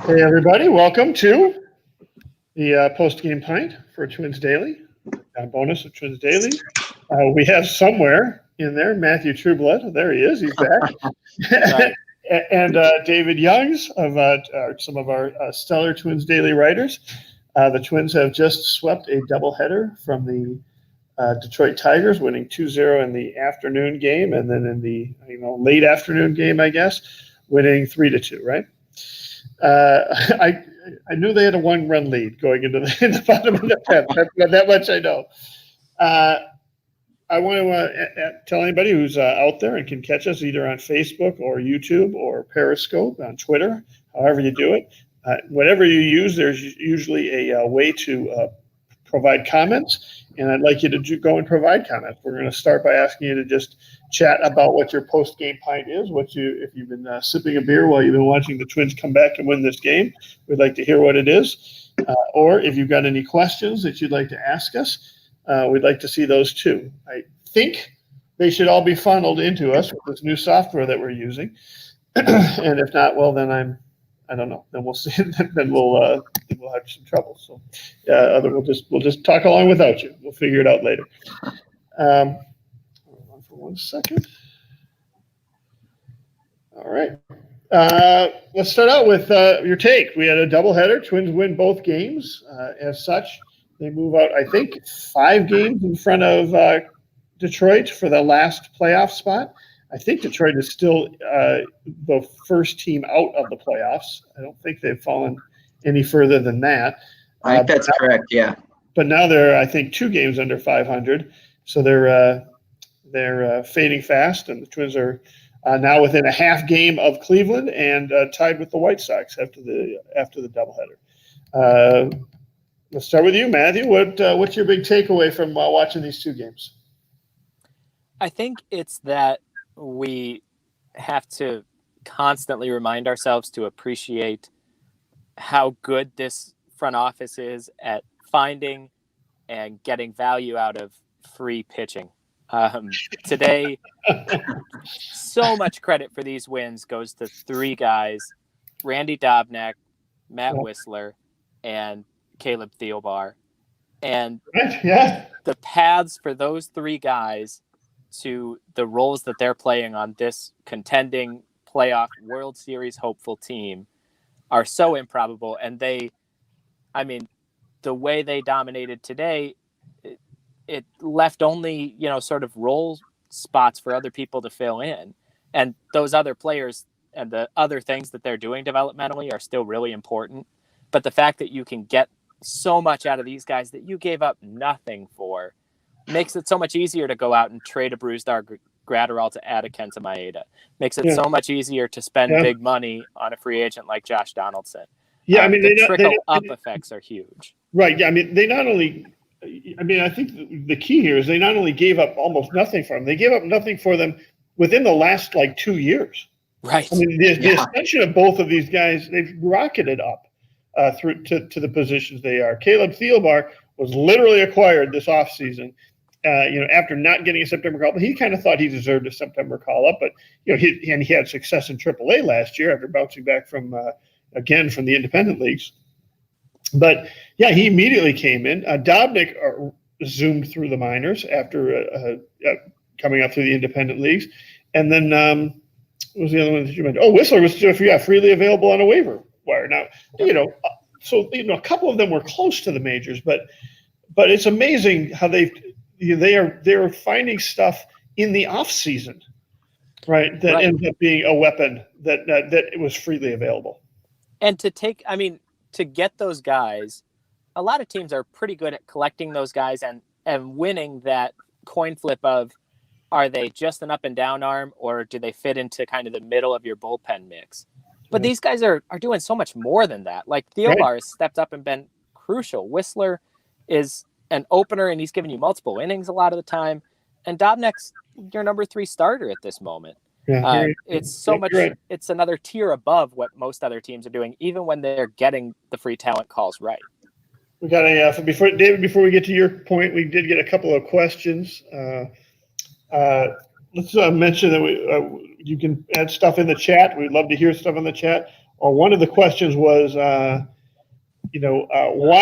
Hey, everybody. Welcome to the Postgame Pint for Twins Daily, a bonus of Twins Daily. We have somewhere in there Matthew Trueblood. There he is. He's back. And David Youngs of some of our stellar Twins Daily writers. The Twins have just swept a doubleheader from the Detroit Tigers, winning 2-0 in the afternoon game, and then in the late afternoon game, I guess, winning 3-2. Right. I knew they had a one-run lead going into the bottom of the 10th. That much I know. I want to tell anybody who's out there and can catch us either on Facebook or YouTube or Periscope on Twitter, however you do it. Whatever you use, there's usually a way to provide comments, and I'd like you to go and provide comments. We're going to start by asking you to just chat about what your post-game pint is, if you've been sipping a beer while you've been watching the Twins come back and win this game. We'd like to hear what it is. Or if you've got any questions that you'd like to ask us, we'd like to see those too. I think they should all be funneled into us with this new software that we're using. And if not, well, then I don't know. Then we'll see. Then we'll have some trouble. So, we'll just talk along without you. We'll figure it out later. Hold on for 1 second. All right. Let's start out with your take. We had a doubleheader. Twins win both games. As such, they move out, I think, 5 games in front of Detroit for the last playoff spot. I think Detroit is still the first team out of the playoffs. I don't think they've fallen any further than that. I think that's correct, yeah. But now they're, I think, 2 games under 500. So they're fading fast, and the Twins are now within a half game of Cleveland and tied with the White Sox after the doubleheader. Let's start with you, Matthew. What's your big takeaway from watching these 2 games? I think it's that we have to constantly remind ourselves to appreciate how good this front office is at finding and getting value out of free pitching. Today, so much credit for these wins goes to 3 guys, Randy Dobnak, Matt Whistler, and Caleb Theobar. And the paths for those 3 guys to the roles that they're playing on this contending playoff World Series hopeful team are so improbable. And the way they dominated today, it left only, sort of role spots for other people to fill in. And those other players and the other things that they're doing developmentally are still really important. But the fact that you can get so much out of these guys that you gave up nothing for makes it so much easier to go out and trade a Brusdar Graterol to add a Kenta Maeda. Makes it so much easier to spend big money on a free agent like Josh Donaldson. Yeah, the trickle-up effects are huge. Right, yeah, they not only – I think the key here is they not only gave up almost nothing for them, they gave up nothing for them within the last, 2 years. Right. The ascension of both of these guys, they've rocketed up through to the positions they are. Caleb Theobar was literally acquired this offseason. After not getting a September call, but he kind of thought he deserved a September call up. But he had success in AAA last year after bouncing back from the independent leagues. But he immediately came in. Dobnik zoomed through the minors after coming up through the independent leagues, and then what was the other one that you mentioned? Oh, Whistler was freely available on a waiver wire. Now so a couple of them were close to the majors, but it's amazing how they're finding stuff in the off season, right? That ends up being a weapon that it was freely available. And to get those guys, a lot of teams are pretty good at collecting those guys and winning that coin flip of, are they just an up and down arm, or do they fit into kind of the middle of your bullpen mix? But these guys are doing so much more than that. Like Theobar has stepped up and been crucial. Whistler is an opener, and he's giving you multiple innings a lot of the time. And Dobnek's your number 3 starter at this moment. It's so much. Right. It's another tier above what most other teams are doing, even when they're getting the free talent calls right. We got before we get to your point, we did get a couple of questions. Let's mention that you can add stuff in the chat. We'd love to hear stuff in the chat. or one of the questions was, why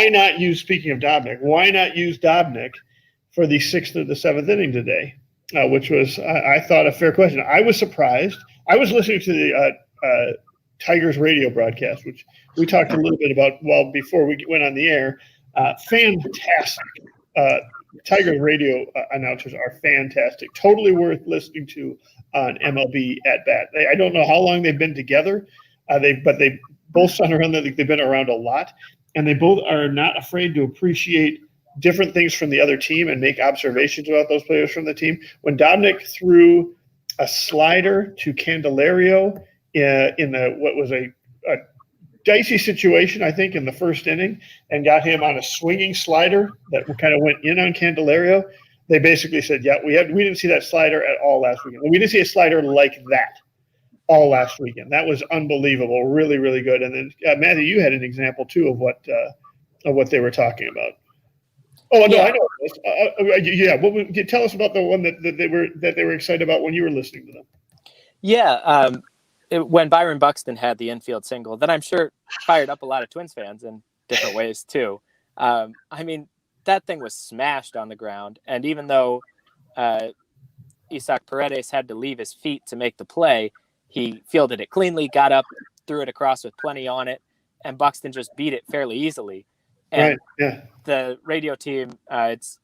not use, speaking of Dobnik, why not use Dobnik for the 6th or the 7th inning today? Which was, I thought, a fair question. I was surprised. I was listening to the Tigers radio broadcast, which we talked a little bit about before we went on the air. Fantastic. Tigers radio announcers are fantastic. Totally worth listening to on MLB at bat. I don't know how long they've been together, but they both sound around. They've been around a lot, and they both are not afraid to appreciate different things from the other team and make observations about those players from the team. When Dobnik threw a slider to Candelario in what was a dicey situation, I think, in the first inning, and got him on a swinging slider that kind of went in on Candelario, they basically said, yeah, we didn't see that slider at all last weekend. We didn't see a slider like that all last weekend. That was unbelievable. Really, really good. And then Matthew, you had an example too of what they were talking about. Oh no, Yeah. I know. Tell us about the one that they were excited about when you were listening to them. Yeah, when Byron Buxton had the infield single, that I'm sure fired up a lot of Twins fans in different ways too. I mean, that thing was smashed on the ground, and even though Isaac Paredes had to leave his feet to make the play, he fielded it cleanly, got up, threw it across with plenty on it, and Buxton just beat it fairly easily. And right. Yeah. The radio team, it's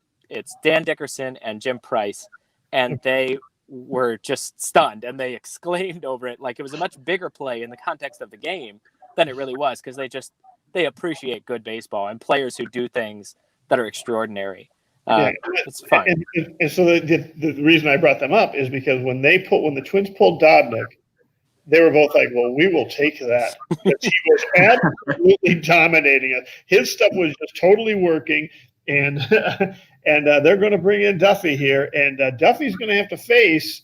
Dan Dickerson and Jim Price, and they were just stunned, and they exclaimed over it like it was a much bigger play in the context of the game than it really was, because they appreciate good baseball and players who do things that are extraordinary. It's fun. And so the reason I brought them up is because when the Twins pulled Dobnik, they were both like, well, we will take that. Because he was absolutely dominating us. His stuff was just totally working. And they're going to bring in Duffy here. And Duffy's going to have to face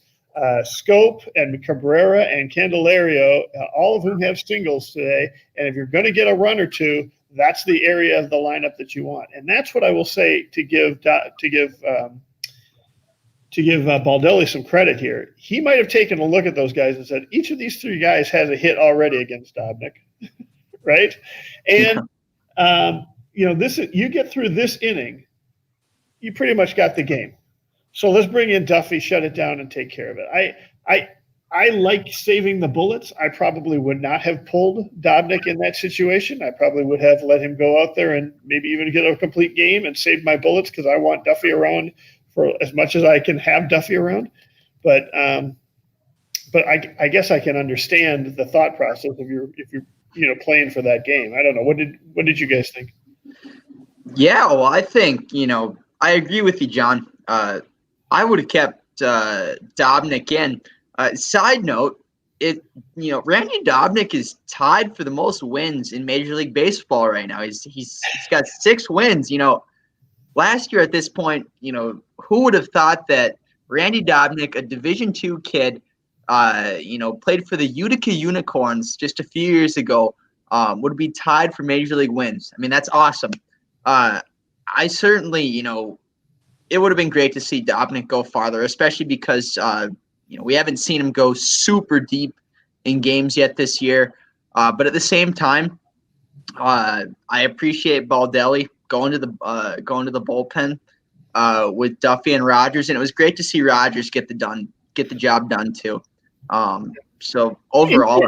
Scope and Cabrera and Candelario, all of whom have singles today. And if you're going to get a run or two, that's the area of the lineup that you want. And that's what I will say to give Baldelli some credit here. He might have taken a look at those guys and said, each of these three guys has a hit already against Dobnik, right? And you get through this inning, you pretty much got the game. So let's bring in Duffy, shut it down, and take care of it. I like saving the bullets. I probably would not have pulled Dobnik in that situation. I probably would have let him go out there and maybe even get a complete game and save my bullets because I want Duffy around for as much as I can have Duffy around. But I guess I can understand the thought process if you're playing for that game. I don't know. What did you guys think? Yeah, well, I think, I agree with you, John. I would have kept Dobnik in. Side note, Randy Dobnik is tied for the most wins in Major League Baseball right now. He's got 6 wins. Last year at this point, who would have thought that Randy Dobnik, a Division II kid, played for the Utica Unicorns just a few years ago, would be tied for Major League wins. I mean, that's awesome. I certainly, it would have been great to see Dobnik go farther, especially because, we haven't seen him go super deep in games yet this year. But at the same time, I appreciate Baldelli going to the bullpen with Duffy and Rogers, and it was great to see Rogers get the job done too. So overall,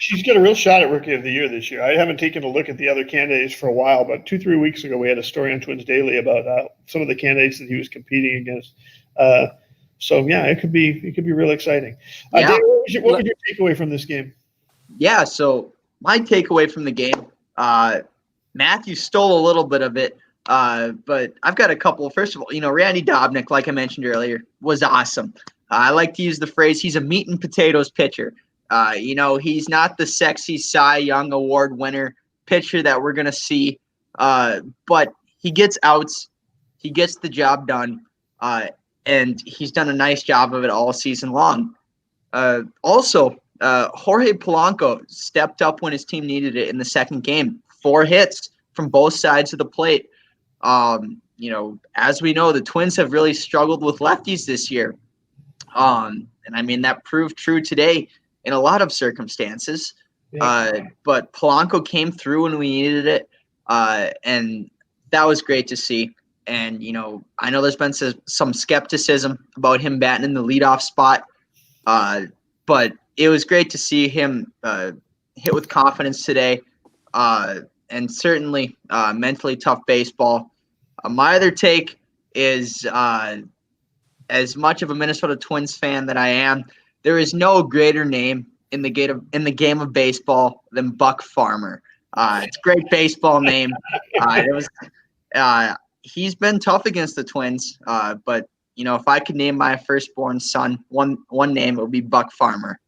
she's got a real shot at Rookie of the Year this year. I haven't taken a look at the other candidates for a while, but 2-3 weeks ago we had a story on Twins Daily about some of the candidates that he was competing against. So yeah, it could be real exciting. Yeah. Dave, what would you take away from this game? Yeah, so my takeaway from the game, Matthew stole a little bit of it, but I've got a couple. First of all, Randy Dobnik, like I mentioned earlier, was awesome. I like to use the phrase, he's a meat and potatoes pitcher. He's not the sexy Cy Young Award winner pitcher that we're going to see, but he gets outs, he gets the job done, and he's done a nice job of it all season long. Also, Jorge Polanco stepped up when his team needed it in the second game. 4 hits from both sides of the plate. As we know, the Twins have really struggled with lefties this year. And I mean, that proved true today in a lot of circumstances. But Polanco came through when we needed it, and that was great to see. And, I know there's been some skepticism about him batting in the leadoff spot, but it was great to see him hit with confidence today, and certainly mentally tough baseball. My other take is, as much of a Minnesota Twins fan that I am, there is no greater name in the game of baseball than Buck Farmer. It's a great baseball name. He's been tough against the Twins, but if I could name my firstborn son one name, it would be Buck Farmer.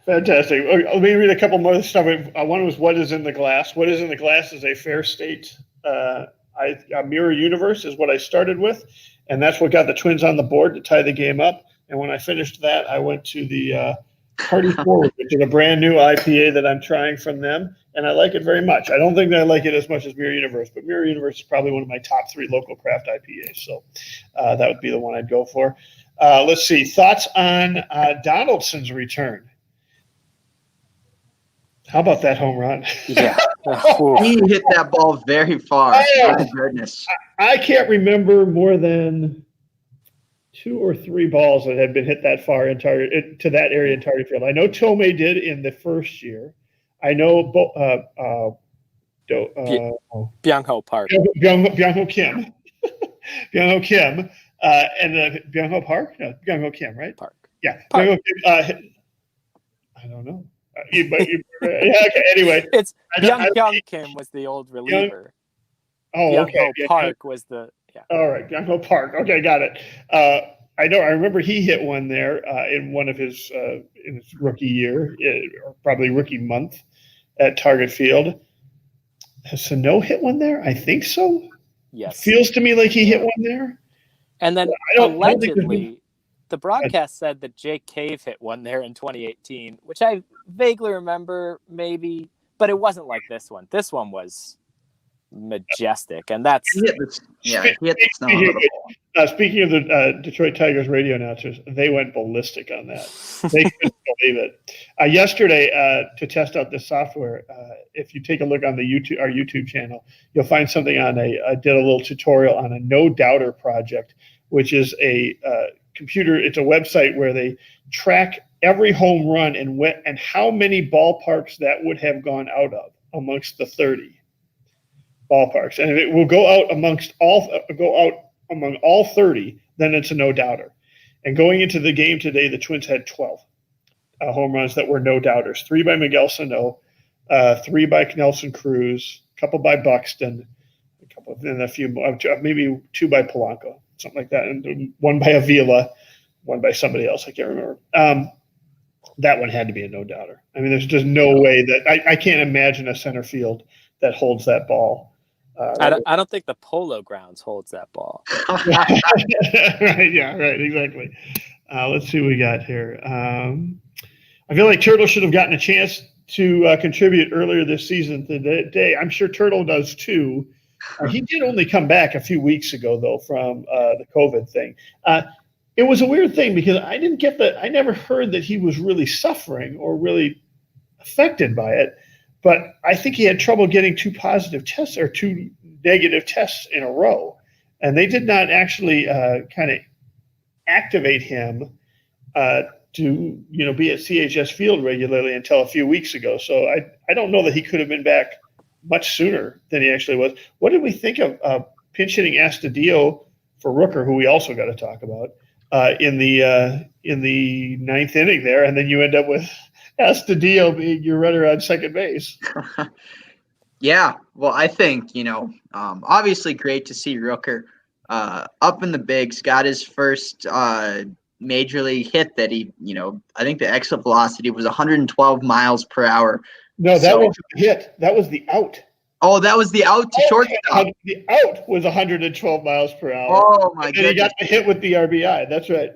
Fantastic. Let me read a couple more stuff. One was "What is in the glass?" What is in the glass is a fair state. A mirror universe is what I started with, and that's what got the Twins on the board to tie the game up. And when I finished that, I went to the Party Forward, which is a brand new IPA that I'm trying from them, and I like it very much. I don't think that I like it as much as Mirror Universe, but Mirror Universe is probably one of my top 3 local craft IPAs, so that would be the one I'd go for. Let's see. Thoughts on Donaldson's return? How about that home run? Yeah. He hit that ball very far. Oh, my goodness. I can't remember more than 2 or 3 balls that had been hit that far to that area in Target Field. I know Tomei did in the first year. I know Byung-ho Park. Byung-ho Kim. Byung-ho Kim. And Byung-ho Park? No, Byung-ho Kim, right? Park. Yeah. Park. I don't know. Okay, anyway. It's Byung-ho Kim was the old reliever. Okay. Park was the All right, Byung-ho Park. Okay, got it. I remember he hit one there in one of his in his rookie year, or probably rookie month at Target Field. Has Sano hit one there? I think so. Yes. It feels to me like he hit one there. And then allegedly, the broadcast said that Jake Cave hit one there in 2018, which I vaguely remember maybe, but it wasn't like this one. This one was majestic, and that's he hit the snow under the ball. Speaking of the Detroit Tigers radio announcers, they went ballistic on that. They couldn't believe it. Yesterday, to test out this software, if you take a look on our YouTube channel, you'll find something I did a little tutorial on a No Doubter project, which is a computer. It's a website where they track every home run and how many ballparks that would have gone out of amongst the 30 ballparks, and if it will go out among all 30, then it's a no doubter. And going into the game today, the Twins had 12 home runs that were no doubters. 3 by Miguel Sano, 3 by Nelson Cruz, a couple by Buxton, and a few more, maybe 2 by Polanco, something like that, and 1 by Avila, 1 by somebody else. I can't remember. That one had to be a no doubter. I mean, there's just no way that I can't imagine a center field that holds that ball. I don't think the Polo Grounds holds that ball. Right, yeah, right, exactly. Let's see what we got here. I feel like Turtle should have gotten a chance to contribute earlier this season today. I'm sure Turtle does too. He did only come back a few weeks ago, though, from the COVID thing. It was a weird thing because I never heard that he was really suffering or really affected by it. But I think he had trouble getting 2 positive tests or 2 negative tests in a row. And they did not actually kind of activate him to be at CHS Field regularly until a few weeks ago. So I don't know that he could have been back much sooner than he actually was. What did we think of pinch hitting Astudillo for Rooker, who we also got to talk about, in the 9th inning there, and then you end up with Astudillo being your runner on second base. Yeah, well, I think, obviously great to see Rooker up in the bigs, got his first major league hit that he, I think the exit velocity was 112 miles per hour. No, that wasn't the hit. That was the out. Oh, that was the out to shortstop. The out was 112 miles per hour. Oh, my goodness. And he got the hit with the RBI. That's right.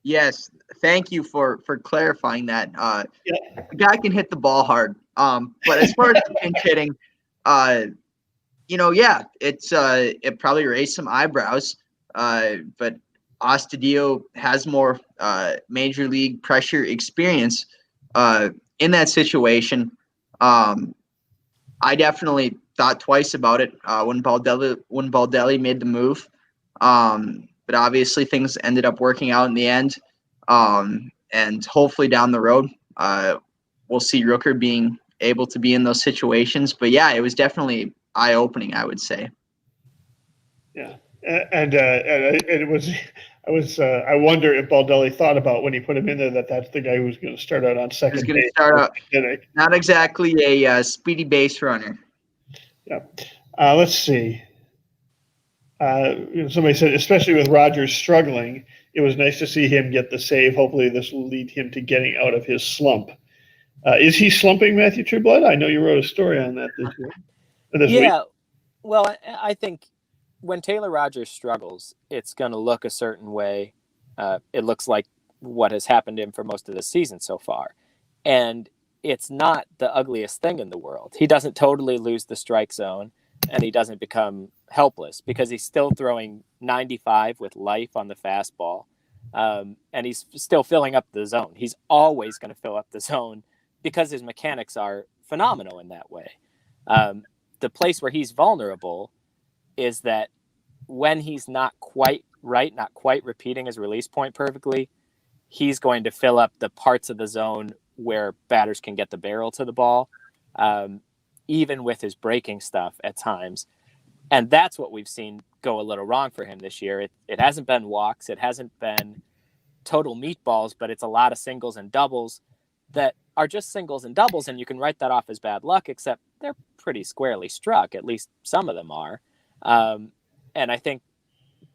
Yes. Thank you for clarifying that. The guy can hit the ball hard. But as far as the pinch hitting, it probably raised some eyebrows. But Astudillo has more major league pressure experience. in that situation, I definitely thought twice about it when Baldelli made the move. But obviously things ended up working out in the end. And hopefully down the road, we'll see Rooker being able to be in those situations. But yeah, it was definitely eye-opening, I would say. Yeah, and it was. I wonder if Baldelli thought about when he put him in there that's the guy who was going to start out on second He's going to base. start out not exactly a speedy base runner. Yeah. Let's see. Somebody said, especially with Rogers struggling, it was nice to see him get the save. Hopefully, this will lead him to getting out of his slump. Is he slumping, Matthew Trueblood? I know you wrote a story on that this week. Well, I think when Taylor Rogers struggles, it's going to look a certain way. It looks like what has happened to him for most of the season so far. And it's not the ugliest thing in the world. He doesn't totally lose the strike zone, and he doesn't become helpless because he's still throwing 95 with life on the fastball. And he's still filling up the zone. He's always going to fill up the zone because his mechanics are phenomenal in that way. The place where he's vulnerable is that when he's not quite right, not quite repeating his release point perfectly, he's going to fill up the parts of the zone where batters can get the barrel to the ball, even with his breaking stuff at times. And that's what we've seen go a little wrong for him this year. It hasn't been walks. It hasn't been total meatballs, but it's a lot of singles and doubles that are just singles and doubles, and you can write that off as bad luck, except they're pretty squarely struck. At least some of them are. And I think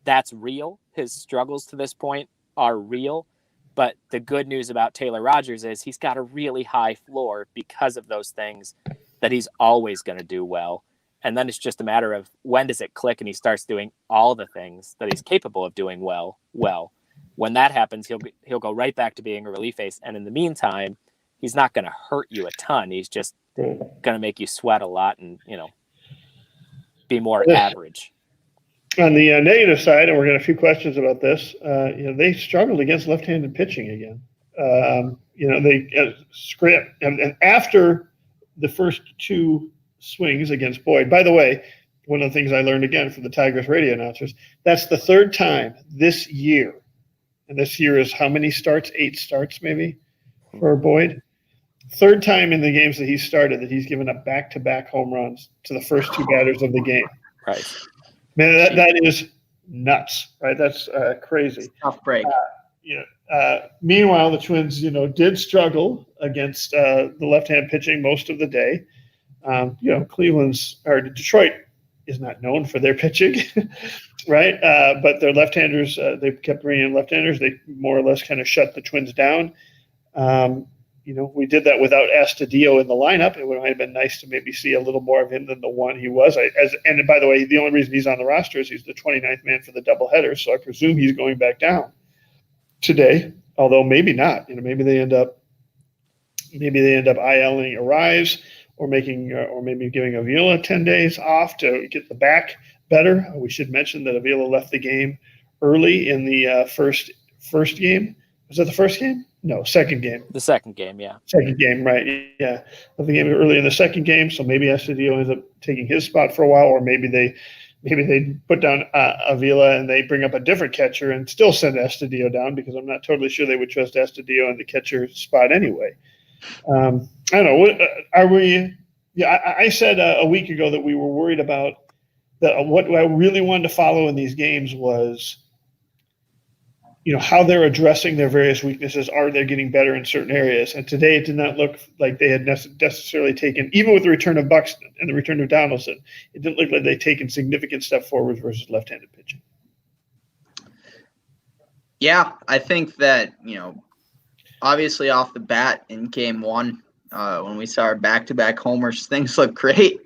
that's real. His struggles to this point are real. But the good news about Taylor Rogers is he's got a really high floor because of those things that he's always going to do well. And then it's just a matter of when does it click and he starts doing all the things that he's capable of doing well. When that happens, he'll go right back to being a relief ace. And in the meantime, he's not going to hurt you a ton. He's just going to make you sweat a lot and, be more average. On the negative side, and we're getting a few questions about this, they struggled against left-handed pitching again. They script and after the first two swings against Boyd. By the way, one of the things I learned again from the Tigers radio announcers, that's the third time this year, and this year is how many starts? 8 starts maybe for Boyd. Third time in the games that he started that he's given up back-to-back home runs to the first two batters of the game. Right. Man, that is nuts, right? That's crazy. Tough break. Meanwhile, the Twins, did struggle against the left-hand pitching most of the day. Detroit is not known for their pitching, right? But their left-handers, they kept bringing in left-handers. They more or less kind of shut the Twins down. We did that without Astudillo in the lineup. It would have been nice to maybe see a little more of him than the one he was. And by the way, the only reason he's on the roster is he's the 29th man for the doubleheader, so I presume he's going back down today. Although maybe not. Maybe they end up ILing Arise or maybe giving Avila 10 days off to get the back better. We should mention that Avila left the game early in the first game. Was that the first game? No, second game. The second game, yeah. Second game, right? Yeah, left the game early in the second game, so maybe Astudillo ends up taking his spot for a while, or maybe they put down Avila and they bring up a different catcher and still send Astudillo down, because I'm not totally sure they would trust Astudillo in the catcher spot anyway. I don't know. What are we? Yeah, I said a week ago that we were worried about that. What I really wanted to follow in these games was, how they're addressing their various weaknesses. Are they getting better in certain areas? And today it did not look like they had necessarily taken, even with the return of Buxton and the return of Donaldson, it didn't look like they'd taken significant step forward versus left-handed pitching. Yeah, I think that, obviously off the bat in game one, when we saw our back-to-back homers, things looked great.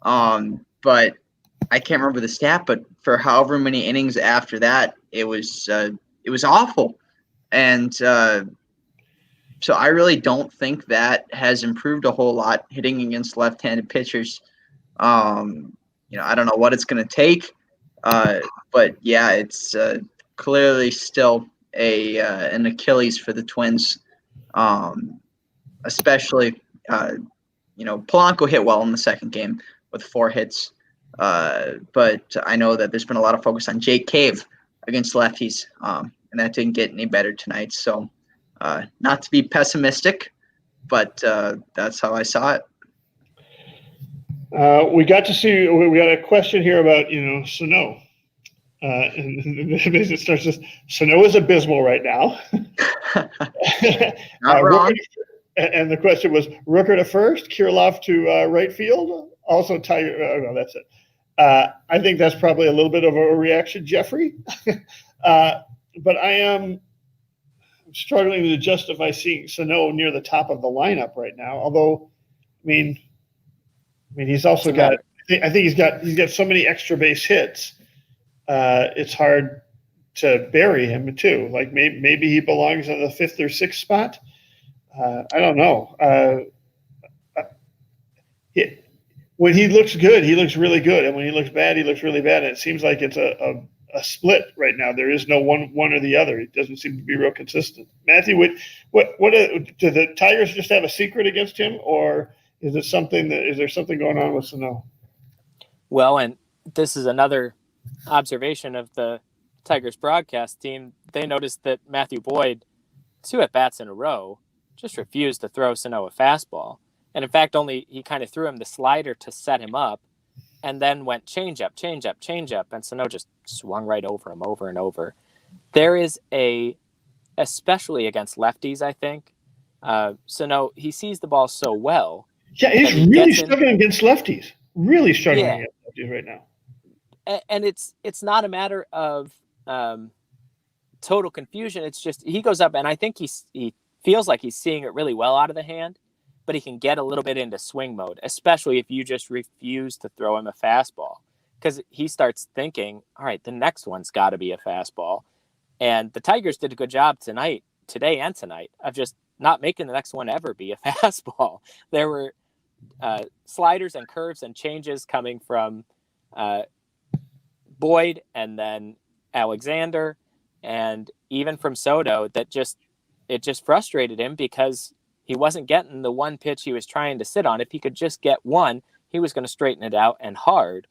But I can't remember the stat, but for however many innings after that, it was awful. And so I really don't think that has improved a whole lot, hitting against left-handed pitchers. I don't know what it's going to take. But yeah, it's clearly still an Achilles for the Twins. especially, Polanco hit well in the second game with 4 hits. But I know that there's been a lot of focus on Jake Cave against lefties, and that didn't get any better tonight. So not to be pessimistic, but that's how I saw it. We got a question here about, Sano. And it starts with, Sano is abysmal right now. Not wrong. And the question was, Rooker to first, Kirilov to right field, also Tiger. No, that's it. I think that's probably a little bit of a reaction, Jeffrey. But I am struggling to justify seeing Sano near the top of the lineup right now. Although, I mean, he's also got. I think he's got so many extra base hits. It's hard to bury him too. Like maybe he belongs on the 5th or 6th spot. I don't know. When he looks good, he looks really good, and when he looks bad, he looks really bad. And it seems like it's a split right now. There is no one or the other. It doesn't seem to be real consistent. Matthew, what do the Tigers just have a secret against him, or is there something going on with Sano? Well, and this is another observation of the Tigers broadcast team. They noticed that Matthew Boyd, 2 at-bats in a row, just refused to throw Sano a fastball. And in fact, he kind of threw him the slider to set him up, and then went changeup, and Sano just swung right over him over and over. There is especially against lefties, I think, Sano, he sees the ball so well. Yeah, he's really struggling against lefties. Really struggling against lefties right now. And it's not a matter of total confusion. It's just he goes up, and I think he feels like he's seeing it really well out of the hand, but he can get a little bit into swing mode, especially if you just refuse to throw him a fastball, because he starts thinking, all right, the next one's got to be a fastball. And the Tigers did a good job today and tonight, of just not making the next one ever be a fastball. There were sliders and curves and changes coming from Boyd and then Alexander and even from Soto that just frustrated him, because he wasn't getting the one pitch he was trying to sit on. If he could just get one, he was going to straighten it out and hard,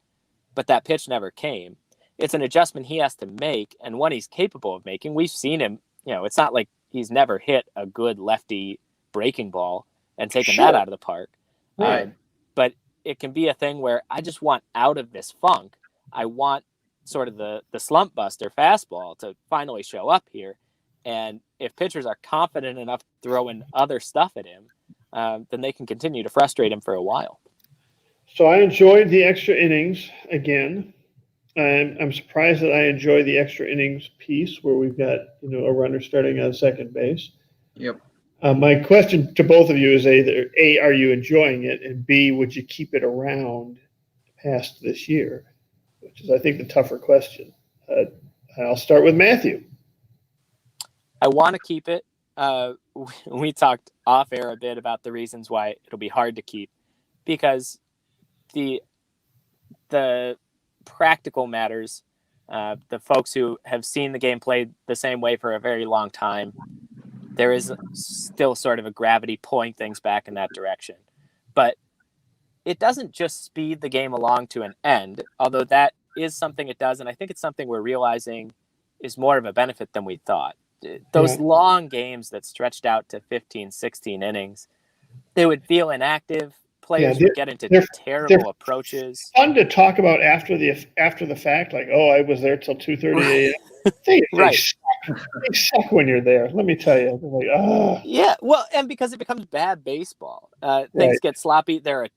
but that pitch never came. It's an adjustment he has to make, and one he's capable of making. We've seen him, it's not like he's never hit a good lefty breaking ball and taken that out of the park. Right. But it can be a thing where I just want out of this funk. I want sort of the slump buster fastball to finally show up here. And if pitchers are confident enough throwing other stuff at him, then they can continue to frustrate him for a while. So I enjoyed the extra innings again. I'm surprised that I enjoy the extra innings piece where we've got a runner starting on second base. Yep. My question to both of you is either A, are you enjoying it, and B, would you keep it around past this year? Which is, I think, the tougher question. I'll start with Matthew. I want to keep it. We talked off air a bit about the reasons why it'll be hard to keep, because the practical matters, the folks who have seen the game played the same way for a very long time, there is still sort of a gravity pulling things back in that direction. But it doesn't just speed the game along to an end, although that is something it does. And I think it's something we're realizing is more of a benefit than we thought. Those long games that stretched out to 15, 16 innings, they would feel inactive. Players would get into terrible approaches. Fun to talk about after the fact, like, oh, I was there till 2:30 a.m. They suck when you're there. Let me tell you. Like, oh. Yeah, well, and because it becomes bad baseball, things get sloppy. There are,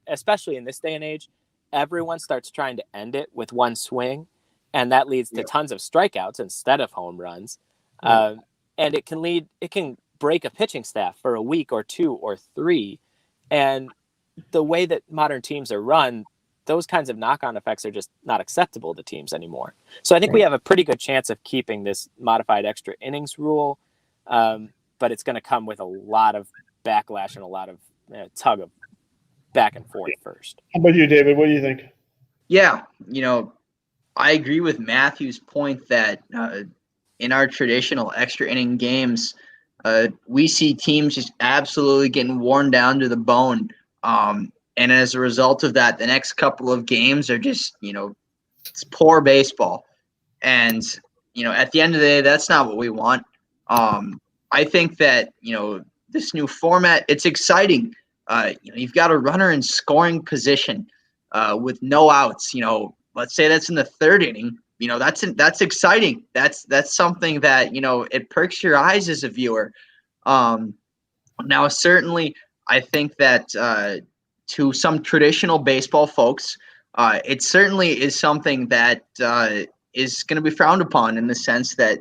especially in this day and age, everyone starts trying to end it with one swing, and that leads to tons of strikeouts instead of home runs. And it can break a pitching staff for a week or 2 or 3. And the way that modern teams are run, those kinds of knock-on effects are just not acceptable to teams anymore. So I think we have a pretty good chance of keeping this modified extra innings rule, but it's going to come with a lot of backlash and a lot of tug of back and forth first. How about you, David? What do you think? Yeah, I agree with Matthew's point that in our traditional extra inning games, we see teams just absolutely getting worn down to the bone. And as a result of that, the next couple of games are just, it's poor baseball. And, at the end of the day, that's not what we want. I think that, this new format, it's exciting. You've got a runner in scoring position with no outs. Let's say that's in the third inning. That's exciting. That's something that, it perks your eyes as a viewer. Now, certainly, I think that to some traditional baseball folks, it certainly is something that is going to be frowned upon in the sense that,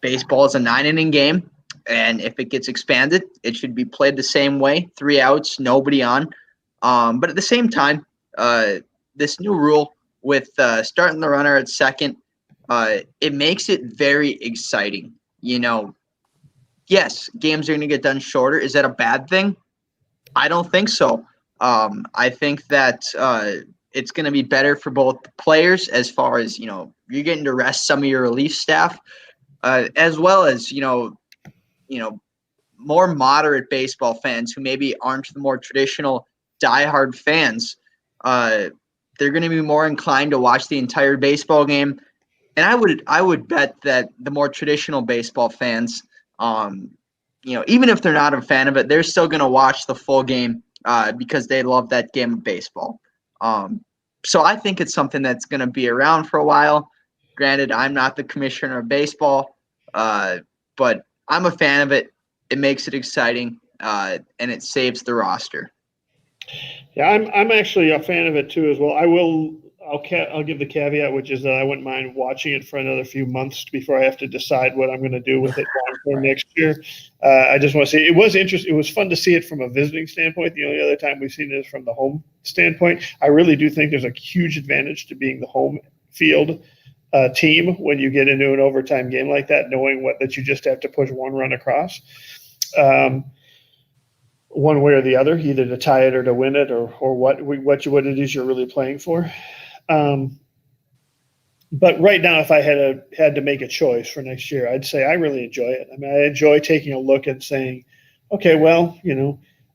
baseball is a 9-inning game. And if it gets expanded, it should be played the same way, 3 outs, nobody on. But at the same time, this new rule with starting the runner at second, it makes it very exciting. Yes, games are going to get done shorter. Is that a bad thing? I don't think so. I think that it's going to be better for both players as far as, you're getting to rest some of your relief staff, as well as, more moderate baseball fans who maybe aren't the more traditional diehard fans. They're going to be more inclined to watch the entire baseball game. And I would bet that the more traditional baseball fans, even if they're not a fan of it, they're still going to watch the full game because they love that game of baseball. So I think it's something that's going to be around for a while. Granted, I'm not the commissioner of baseball, but I'm a fan of it. It makes it exciting, and it saves the roster. Yeah, I'm actually a fan of it too as well. I'll give the caveat, which is that I wouldn't mind watching it for another few months before I have to decide what I'm going to do with it next year. I just want to say it was interesting. It was fun to see it from a visiting standpoint. The only other time we've seen it is from the home standpoint. I really do think there's a huge advantage to being the home field team when you get into an overtime game like that, knowing that you just have to push one run across. One way or the other, either to tie it or to win it, or what it is you're really playing for. But right now, if I had to make a choice for next year, I'd say I really enjoy it. I mean, I enjoy taking a look and saying, okay, well,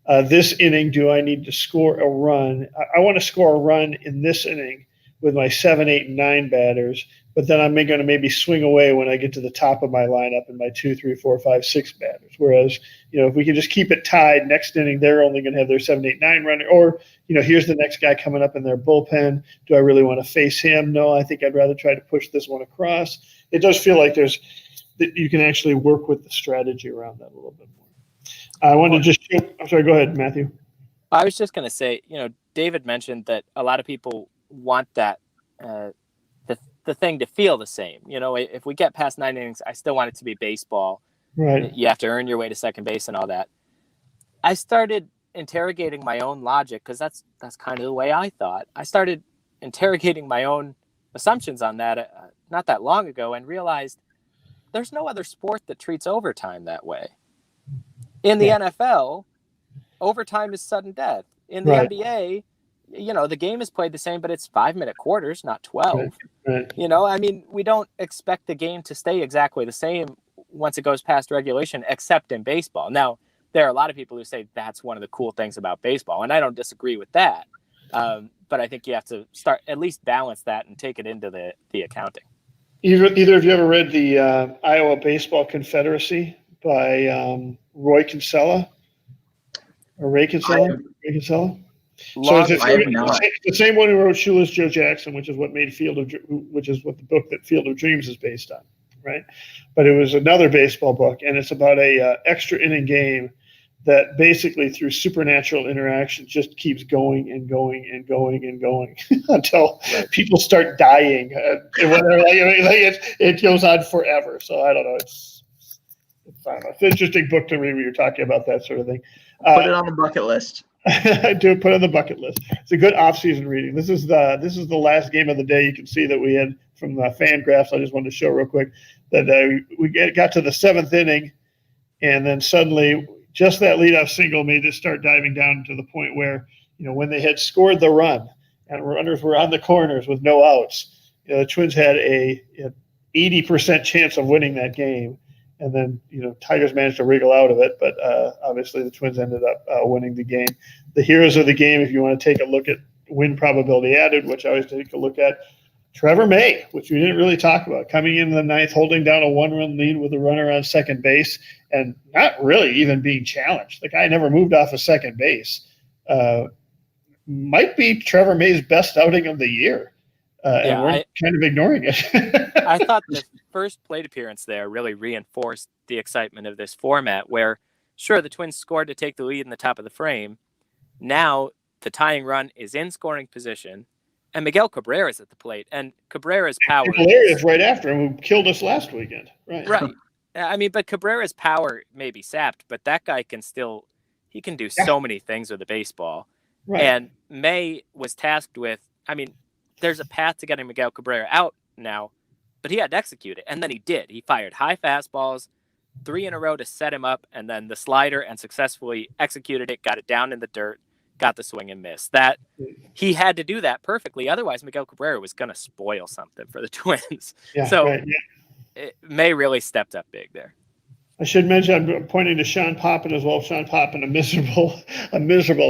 this inning, do I need to score a run? I want to score a run in this inning with my 7, 8, and 9 batters, but then I'm going to maybe swing away when I get to the top of my lineup and my 2, 3, 4, 5, 6 batters. Whereas, if we can just keep it tied, next inning they're only going to have their 7, 8, 9 runner. Or, here's the next guy coming up in their bullpen. Do I really want to face him? No, I think I'd rather try to push this one across. It does feel like you can actually work with the strategy around that a little bit more. I want to just – I'm sorry, go ahead, Matthew. I was just going to say, David mentioned that a lot of people want that the thing to feel the same. If we get past 9 innings, I still want it to be baseball. Right. You have to earn your way to second base and all that. I started interrogating my own logic because that's kind of the way I thought. I started interrogating my own assumptions on that not that long ago and realized there's no other sport that treats overtime that way. In the NFL, overtime is sudden death. In the NBA, the game is played the same, but it's 5-minute quarters, not 12. Right. I mean, we don't expect the game to stay exactly the same once it goes past regulation, except in baseball. Now, there are a lot of people who say that's one of the cool things about baseball, and I don't disagree with that. But I think you have to at least balance that and take it into the accounting. Either of you ever read the Iowa Baseball Confederacy by Roy Kinsella? Or Ray Kinsella? Ray Kinsella? So it's the same one who wrote Shoeless Joe Jackson, which is what the book that Field of Dreams is based on, right? But it was another baseball book, and it's about a extra inning game that basically through supernatural interaction just keeps going and going and going and going until people start dying. It goes on forever. So I don't know. It's an interesting book to read when you're talking about that sort of thing. Put it on the bucket list. Do put on the bucket list. It's a good off-season reading. This is the last game of the day. You can see that we had from the fan graphs. I just wanted to show real quick that we got to the 7th inning, and then suddenly just that leadoff single made it start diving down to the point where when they had scored the run and runners were on the corners with no outs, the Twins had a 80% chance of winning that game. And then, Tigers managed to wriggle out of it, but obviously the Twins ended up winning the game. The heroes of the game, if you want to take a look at win probability added, which I always take a look at, Trevor May, which we didn't really talk about, coming into the ninth, holding down a 1-run lead with a runner on second base, and not really even being challenged. The guy never moved off of second base. Might be Trevor May's best outing of the year. And we're kind of ignoring it. I thought the first plate appearance there really reinforced the excitement of this format where, sure, the Twins scored to take the lead in the top of the frame. Now the tying run is in scoring position, and Miguel Cabrera is at the plate. And Cabrera's power... Cabrera's right after him, who killed us last weekend. Right. I mean, but Cabrera's power may be sapped, but that guy can still... He can do so many things with a baseball. Right. And May was tasked with... I mean, there's a path to getting Miguel Cabrera out now, but he had to execute it. And then he did. He fired high fastballs, 3 in a row to set him up, and then the slider, and successfully executed it, got it down in the dirt, got the swing and miss. That he had to do that perfectly. Otherwise, Miguel Cabrera was going to spoil something for the Twins. May really stepped up big there. I should mention, I'm pointing to Sean Poppin as well. Sean Poppin, a miserable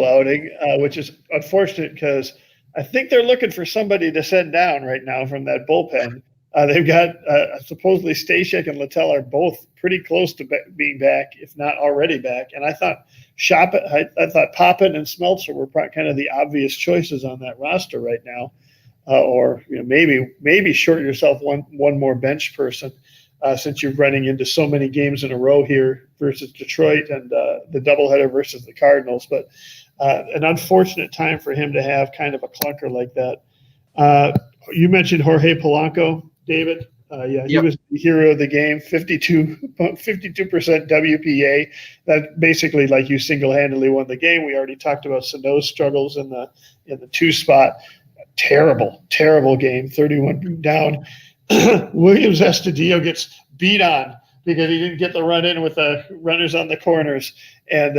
outing, which is unfortunate because I think they're looking for somebody to send down right now from that bullpen. They've got supposedly Stashek and Littell are both pretty close to being back, if not already back. And I thought I thought Poppin and Smeltzer were kind of the obvious choices on that roster right now, or maybe short yourself one more bench person since you're running into so many games in a row here versus Detroit and the doubleheader versus the Cardinals. But an unfortunate time for him to have kind of a clunker like that. You mentioned Jorge Polanco, David. He was the hero of the game, 52% WPA. That basically, like, you single-handedly won the game. We already talked about Sano's struggles in the 2 spot. Terrible game, 31 down. Williams Estudillo gets beat on because he didn't get the run in with the runners on the corners and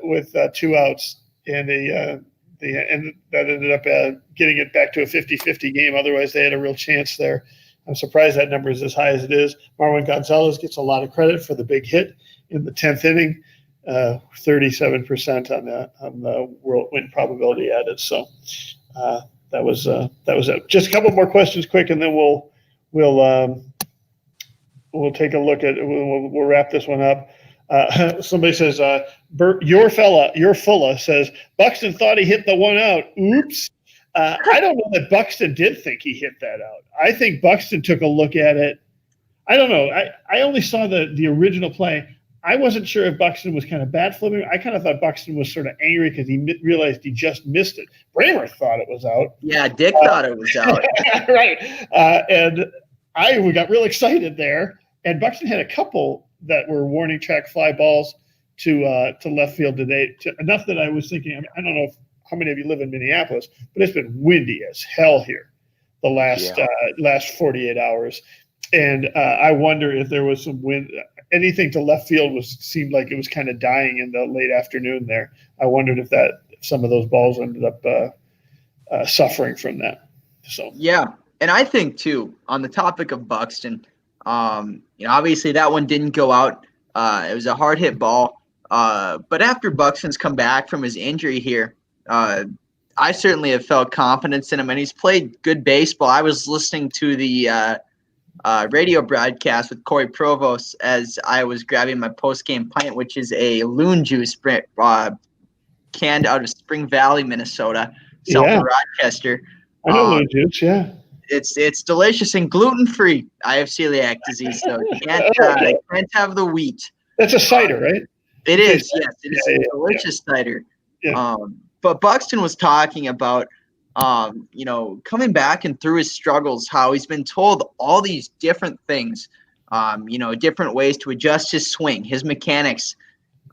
with 2 outs. And that ended up getting it back to a 50-50 game. Otherwise, they had a real chance there. I'm surprised that number is as high as it is. Marwin Gonzalez gets a lot of credit for the big hit in the 10th inning, 37% on the world win probability added. So that was it. Just a couple more questions, quick, and then we'll take a look at. We'll wrap this one up. Somebody says, your fella says Buxton thought he hit the 1 out. Oops. I don't know that Buxton did think he hit that out. I think Buxton took a look at it. I don't know. I only saw the original play. I wasn't sure if Buxton was kind of bat flipping. I kind of thought Buxton was sort of angry because he realized he just missed it. Bramer thought it was out. Yeah, Dick thought it was out. Right. And I got real excited there. And Buxton had a couple that were warning track fly balls to left field today. Enough that I was thinking, I don't know how many of you live in Minneapolis, but it's been windy as hell here the last 48 hours. And I wonder if there was some wind. Anything to left field seemed like it was kind of dying in the late afternoon there. I wondered if some of those balls ended up suffering from that. So yeah, and I think too, on the topic of Buxton, obviously that one didn't go out. It was a hard hit ball. But after Buxton's come back from his injury here, I certainly have felt confidence in him, and he's played good baseball. I was listening to the radio broadcast with Corey Provost as I was grabbing my post-game pint, which is a loon juice canned out of Spring Valley, Minnesota, south of Rochester. I know loon juice, yeah. It's delicious and gluten-free. I have celiac disease, so can't have the wheat. That's a cider, right? It is, yes. It is a delicious cider. Yeah. But Buxton was talking about, coming back and through his struggles, how he's been told all these different things, different ways to adjust his swing, his mechanics,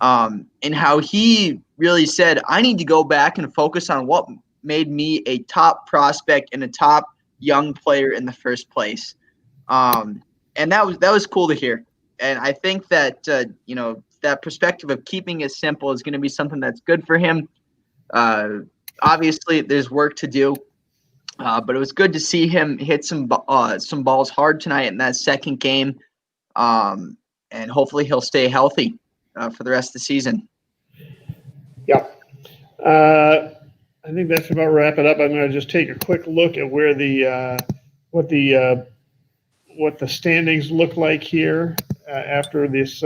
and how he really said, I need to go back and focus on what made me a top prospect and a top young player in the first place. And that was cool to hear. And I think that, that perspective of keeping it simple is going to be something that's good for him. Obviously, there's work to do, but it was good to see him hit some balls hard tonight in that second game. and hopefully he'll stay healthy for the rest of the season. Yeah. I think that's about wrap it up. I'm going to just take a quick look at where what the standings look like here after this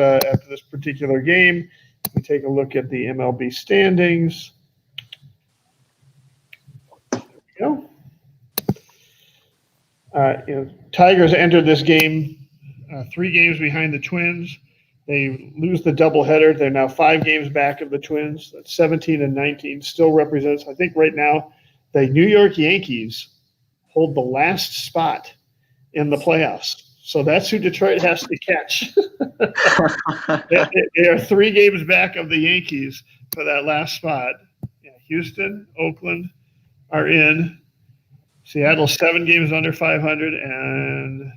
particular game. We take a look at the MLB standings. There we go. Tigers entered this game 3 games behind the Twins. They lose the doubleheader. They're now 5 games back of the Twins. That's 17 and 19. Still represents, I think right now, the New York Yankees hold the last spot in the playoffs. So that's who Detroit has to catch. They are 3 games back of the Yankees for that last spot. Yeah, Houston, Oakland are in. Seattle 7 games under 500, and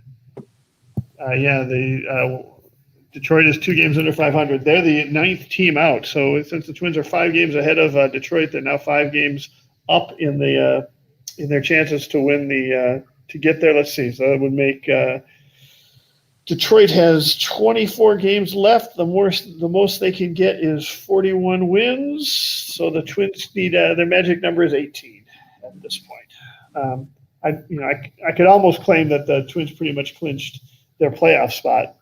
Detroit is 2 games under 500. They're the 9th team out. So since the Twins are 5 games ahead of Detroit, they're now 5 games up in their chances to win to get there. Let's see. So that would make Detroit has 24 games left. The most they can get is 41 wins. So the Twins need their magic number is 18 at this point. I could almost claim that the Twins pretty much clinched their playoff spot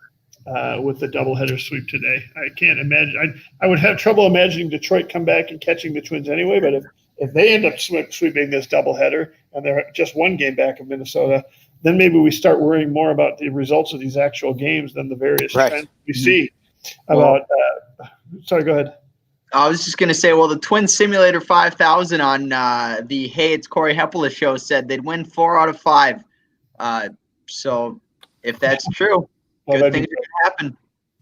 with the doubleheader sweep today. I can't imagine. I would have trouble imagining Detroit come back and catching the Twins anyway. But if they end up sweeping this doubleheader and they're just 1 game back of Minnesota, then maybe we start worrying more about the results of these actual games than the various trends we see. Sorry, go ahead. I was just going to say, well, the Twins Simulator 5000 on the Hey, It's Corey Heppola show said they'd win 4 out of 5. So if that's true, good things are going to happen.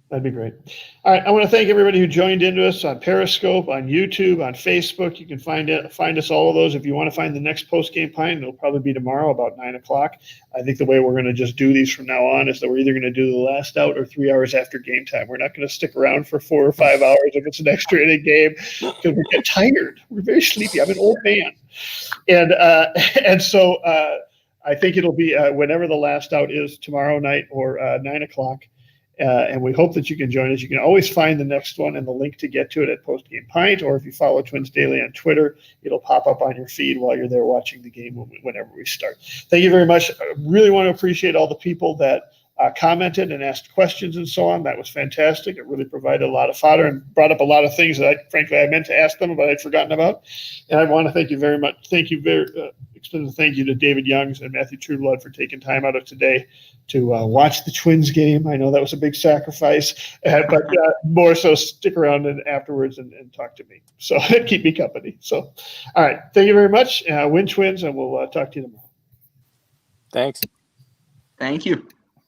That'd be great. All right. I want to thank everybody who joined into us on Periscope, on YouTube, on Facebook. You can find us all of those. If you want to find the next post-game Pint, it'll probably be tomorrow about 9 o'clock. I think the way we're going to just do these from now on is that we're either going to do the last out or 3 hours after game time. We're not going to stick around for 4 or 5 hours if it's an extra inning game because we get tired. We're very sleepy. I'm an old man. And so I think it'll be whenever the last out is tomorrow night or 9 o'clock. And we hope that you can join us. You can always find the next one and the link to get to it at Postgame Pint, or if you follow Twins Daily on Twitter, it'll pop up on your feed while you're there watching the game whenever we start. Thank you very much. I really want to appreciate all the people that commented and asked questions and so on. That was fantastic. It really provided a lot of fodder and brought up a lot of things that I meant to ask them, but I'd forgotten about. And I want to thank you very much. Extend a thank you to David Youngs and Matthew Trueblood for taking time out of today to watch the Twins game. I know that was a big sacrifice, but more so stick around and afterwards and talk to me. So keep me company. So, all right. Thank you very much. Win Twins, and we'll talk to you tomorrow. Thanks. Thank you.